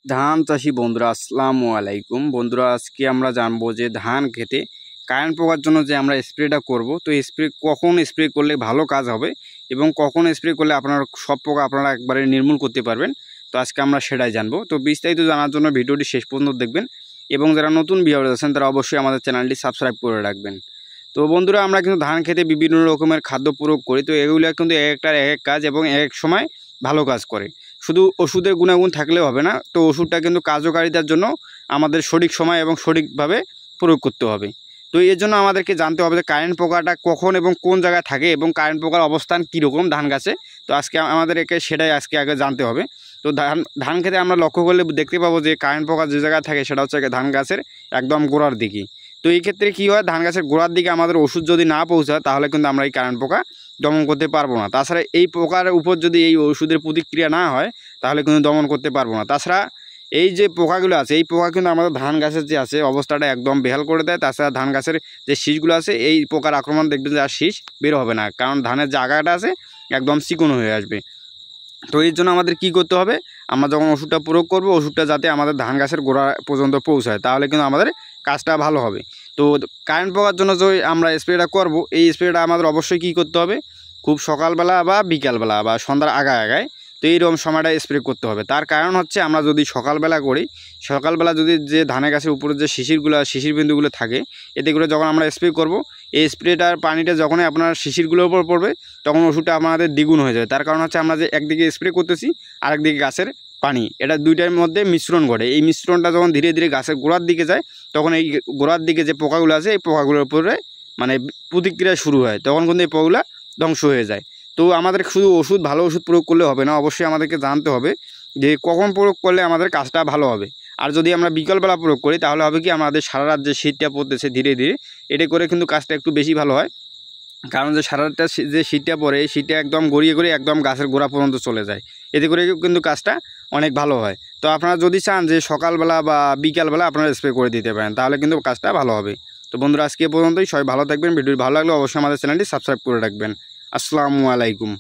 ধান চাষি বন্ধুরা আসসালামু আলাইকুম। বন্ধুরা, আজকে আমরা জানবো যে ধান খেতে কারেন্ট পোকার জন্য যে আমরা স্প্রেটা করব, তো স্প্রে কখন স্প্রে করলে ভালো কাজ হবে এবং কখন স্প্রে করলে আপনার সব পোকা আপনারা একবারে নির্মূল করতে পারবেন। তো আজকে আমরা সেটাই জানবো। তো বিস্তারিত জানার জন্য ভিডিওটি শেষ পর্যন্ত দেখবেন এবং যারা নতুন ভিউয়ার আছেন তারা অবশ্যই আমাদের চ্যানেলটি সাবস্ক্রাইব করে রাখবেন। তো বন্ধুরা, আমরা কিন্তু ধান খেতে বিভিন্ন রকমের খাদ্য প্রয়োগ করি। তো এগুলো কিন্তু এক একটার এক এক কাজ এবং এক এক সময় ভালো কাজ করে। শুধু ওষুধের গুণাগুণ থাকলেও হবে না, তো ওষুধটা কিন্তু কার্যকারিতার জন্য আমাদের সঠিক সময় এবং সঠিকভাবে প্রয়োগ করতে হবে। তো এর জন্য আমাদেরকে জানতে হবে যে কারেন্ট পোকাটা কখন এবং কোন জায়গায় থাকে এবং কারেন্ট পোকার অবস্থান কীরকম ধান গাছে। তো আজকে আমাদেরকে সেটাই আগে জানতে হবে। তো ধান খেতে আমরা লক্ষ্য করলে দেখতে পাবো যে কারেন্ট পোকা যে জায়গায় থাকে সেটা হচ্ছে ধান গাছের একদম গোড়ার দিকে। তো এই ক্ষেত্রে কী হয়, ধান গাছের গোড়ার দিকে আমাদের ওষুধ যদি না পৌঁছায় তাহলে কিন্তু আমরা এই কারেন্ট পোকা দমন করতে পারবো না। তাছাড়া এই পোকার উপর যদি এই ওষুধের প্রতিক্রিয়া না হয় তাহলে কিন্তু দমন করতে পারবো না। তাছাড়া এই যে পোকাগুলো আছে, এই পোকা কিন্তু আমাদের ধান গাছের যে আছে অবস্থাটা একদম বেহাল করে দেয়। তাছাড়া ধান গাছের যে শীষগুলো আছে, এই পোকার আক্রমণ দেখবেন যে আর শীষ বের হবে না, কারণ ধানের যে আগাটা আছে একদম চিকনো হয়ে আসবে। তো এর জন্য আমাদের কি করতে হবে, আমরা যখন ওষুধটা প্রয়োগ করব, ওষুধটা যাতে আমাদের ধান গাছের গোড়া পর্যন্ত পৌঁছায়, তাহলে কিন্তু আমাদের কাজটা ভালো হবে। তো কারেন্ট পোকার জন্য যে আমরা স্প্রেটা করব, এই স্প্রেটা আমাদের অবশ্যই কী করতে হবে, খুব সকালবেলা বা বিকালবেলা বা সন্ধ্যার আগায় তো এইরকম সময়টা স্প্রে করতে হবে। তার কারণ হচ্ছে, আমরা যদি সকালবেলা করি, সকালবেলা যদি যে ধানের গাছের উপরে যে শিশির বিন্দুগুলো থাকে, এতে করে যখন আমরা স্প্রে করব, এই স্প্রেটার পানিটা যখনই আপনার শিশিরগুলোর উপর পড়বে তখন ওষুধটা আমাদের দ্বিগুণ হয়ে যাবে। তার কারণ হচ্ছে, আমরা যে একদিকে স্প্রে করতেছি আরেকদিকে গাছের পানি, এটা দুইটার মধ্যে মিশ্রণ ঘটে। এই মিশ্রণটা যখন ধীরে ধীরে গাছের গোড়ার দিকে যায়, তখন এই গোড়ার দিকে যে পোকাগুলো আছে এই পোকাগুলোর উপরে মানে প্রতিক্রিয়া শুরু হয়, তখন কিন্তু এই পোকাগুলো ধ্বংস হয়ে যায়। তো আমাদের শুধু ভালো ওষুধ প্রয়োগ করলে হবে না, অবশ্যই আমাদেরকে জানতে হবে যে কখন প্রয়োগ করলে আমাদের কাজটা ভালো হবে। আর যদি আমরা বিকালবেলা প্রয়োগ করি তাহলে হবে কি, আমাদের সারা রাত যে শীতটা পড়তেছে ধীরে ধীরে, এটা করে কিন্তু কাজটা একটু বেশি ভালো হয়। কারণ যে সারা রাতটা যে শীতটা পড়ে, এই শীতটা একদম গড়িয়ে একদম গাছের গোড়া পর্যন্ত চলে যায়, এতে করে কিন্তু কাজটা অনেক ভালো হয়। তো আপনারা যদি চান যে সকালবেলা বা বিকালবেলা আপনারা স্প্রে করে দিতে পারেন, তাহলে কিন্তু কাজটা ভালো হবে। তো বন্ধুরা, আজকে পর্যন্তই। সবাই ভালো থাকবেন। ভিডিও ভালো লাগলে অবশ্যই আমাদের চ্যানেলটি সাবস্ক্রাইব করে রাখবেন। আসসালামু আলাইকুম।